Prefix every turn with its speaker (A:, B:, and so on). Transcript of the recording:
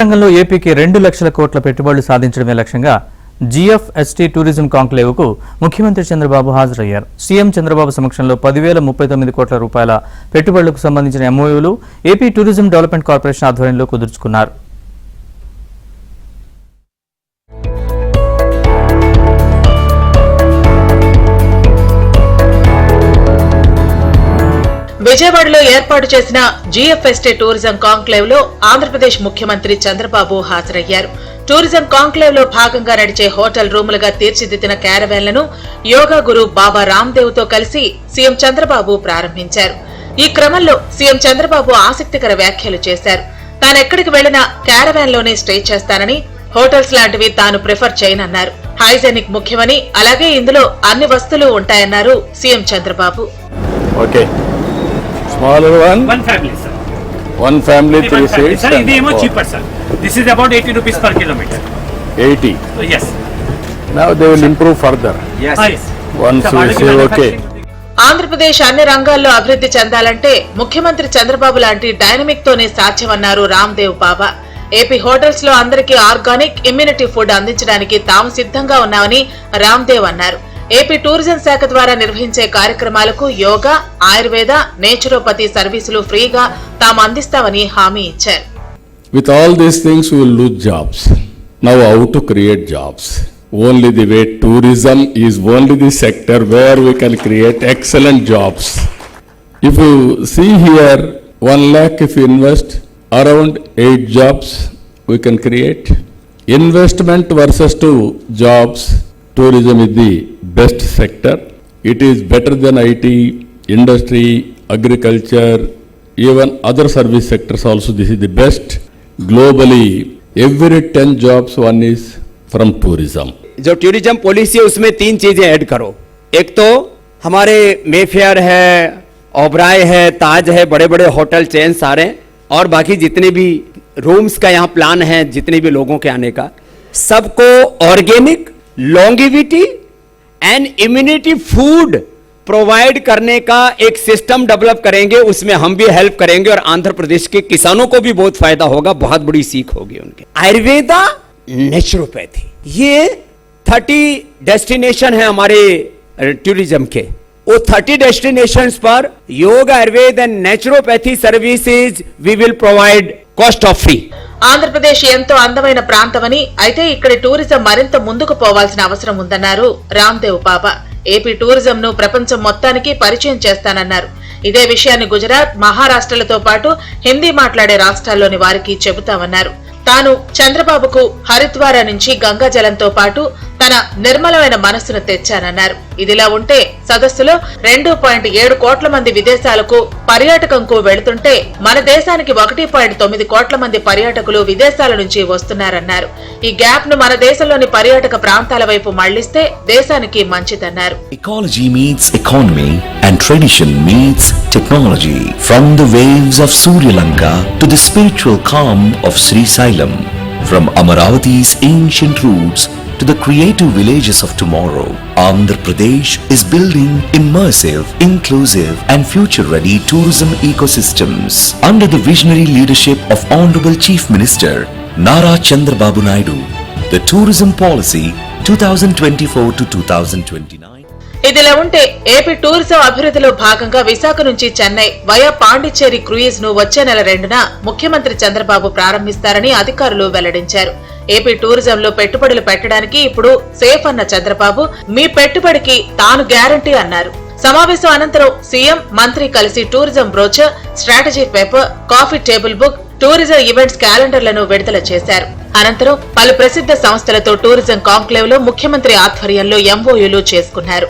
A: రంగంలో ఏపీకి 2 లక్షల కోట్ల పెట్టుబడులు సాధించడమే లక్ష్యంగా జీఎఫ్ఎస్టీ టూరిజం కాంక్లేవ్కు ముఖ్యమంత్రి చంద్రబాబు హాజరయ్యారు. సీఎం చంద్రబాబు సమక్షంలో 10,039 కోట్ల రూపాయల పెట్టుబడులకు సంబంధించిన ఎంఓయూలు ఏపీ టూరిజం డెవలప్మెంట్ కార్పొరేషన్ ఆధ్వర్యంలో కుదుర్చుకున్నారు.
B: విజయవాడలో ఏర్పాటు చేసిన జీఎఫ్ఎస్టీ టూరిజం కాంక్లేవ్ లో ఆంధ్రప్రదేశ్ ముఖ్యమంత్రి చంద్రబాబు హాజరయ్యారు. టూరిజం కాంక్లేవ్ లో భాగంగా నడిచే హోటల్ రూములుగా తీర్చిదిద్దిన క్యారవాన్లను యోగా గురు బాబా రామ్దేవ్ తో కలిసి సీఎం చంద్రబాబు ప్రారంభించారు. ఈ క్రమంలో సీఎం చంద్రబాబు ఆసక్తికర వ్యాఖ్యలు చేశారు. తానెక్కడికి వెళ్లినా క్యారవాన్ లోనే స్టే చేస్తానని, హోటల్స్ లాంటివి తాను ప్రిఫర్ చేయనన్నారు. హైజెనిక్ ముఖ్యమని, అలాగే ఇందులో అన్ని వస్తువులు ఉంటాయన్నారు CM Chandrababu.
C: Smaller one?
D: One family, sir.
C: One family, 3 seats.
D: Sir, this is cheaper, sir. This is about 80 rupees per kilometer.
C: 80.
D: So, yes.
C: Now they will improve further.
D: Yes.
C: Once we say okay.
B: Andhra Pradesh అన్ని రంగాల్లో అభివృద్ధి చెందాలంటే ముఖ్యమంత్రి చంద్రబాబు లాంటి dynamic తోనే సాధ్యమన్నారు రామ్దేవ్ బాబా. AP hotels లో అందరికీ organic immunity food అందించడానికి తాము సిద్ధంగా ఉన్నామని రామ్దేవ్ అన్నారు. ఏపీ టూరిజం శాఖ ద్వారా నిర్వహించే కార్యక్రమాలకు యోగా, ఆయుర్వేద, నేచురోపతి సర్వీసులు ఫ్రీగా తాము అందిస్తామని హామీ ఇచ్చారు.
C: With all these things we will lose jobs. Now how to create jobs? Only the way tourism is only the sector where we can create excellent jobs. If you see here 1 lakh if you invest around 8 jobs we can create. Investment versus 2 jobs, tourism is the best sector. It is better than IT, industry, agriculture, even other service sectors also. This is the best. Globally, every 10 jobs one is from tourism.
E: जो tourism policy है उसमें 3 चीजें add करो. एक तो हमारे Mayfair है, ओबराय है, ताज है, बड़े बड़े होटल चेन सारे, और बाकी जितने भी रूम्स का यहाँ प्लान है, जितने भी लोगों के आने का, सबको organic, longevity and immunity food provide करने का एक सिस्टम डेवलप करेंगे. उसमें हम भी हेल्प करेंगे और आंध्र प्रदेश के किसानों को भी बहुत फायदा होगा. बहुत बड़ी सीख होगी उनके. आयुर्वेदा, नेचुरोपैथी, ये 30 डेस्टिनेशन है हमारे टूरिज्म के. वो 30 डेस्टिनेशंस पर yoga, Ayurveda and naturopathy services we will provide cost of free.
B: Andhra Pradesh ఎంతో అందమైన ప్రాంతమని, అయితే ఇక్కడి టూరిజం మరింత ముందుకు పోవాల్సిన అవసరం ఉందన్నారు రామ్దేవ్ బాబా. ఏపీ టూరిజం ను ప్రపంచం మొత్తానికి పరిచయం చేస్తానన్నారు. ఇదే విషయాన్ని గుజరాత్, మహారాష్ట్రలతో పాటు హిందీ మాట్లాడే రాష్ట్రాల్లోని వారికి చెబుతామన్నారు. తాను చంద్రబాబుకు హరిద్వార నుంచి గంగా జలంతో పాటు తన నిర్మలమైన మనస్సును తెచ్చానన్నారు. ఇదిలా ఉంటే సదస్సులో 2.7 కోట్ల మంది విదేశాలకు పర్యాటకంకు వెళుతుంటే మన దేశానికి 1.9 కోట్ల మంది పర్యాటకులు విదేశాల నుంచి వస్తున్నారన్నారు. ఈ గ్యాప్ ను మన దేశంలోని పర్యాటక ప్రాంతాల వైపు మళ్లిస్తే దేశానికి మంచిదన్నారు.
F: Ecology meets economy and tradition meets technology. From the waves of Surya Lanka to the spiritual calm of Sri Sailam, from Amaravati's ancient roots to the creative villages of tomorrow, Andhra Pradesh is building immersive, inclusive and future-ready tourism ecosystems under the visionary leadership of Honorable Chief Minister Nara Chandrababu Naidu. The Tourism Policy 2024 to 2029.
B: ఇదిలా ఉంటే AP tourism అభివృద్ధిలో భాగంగా విశాఖ నుంచి Chennai via Pondicherry cruise ను వచ్చే నెల 2న ముఖ్యమంత్రి చంద్రబాబు ప్రారంభిస్తారని అధికారులు వెల్లడించారు. ఏపీ టూరిజంలో పెట్టుబడులు పెట్టడానికి ఇప్పుడు సేఫ్ అన్న చంద్రబాబు మీ పెట్టుబడికి తాను గ్యారంటీ అన్నారు. సమావేశం అనంతరం సీఎం, మంత్రి కలిసి tourism brochure, strategy paper, coffee table book, tourism events క్యాలెండర్లను విడుదల చేశారు. అనంతరం పలు ప్రసిద్ధ సంస్థలతో టూరిజం కాంక్లేవ్ లో ముఖ్యమంత్రి ఆధ్వర్యంలో ఎంఓయూలు చేసుకున్నారు.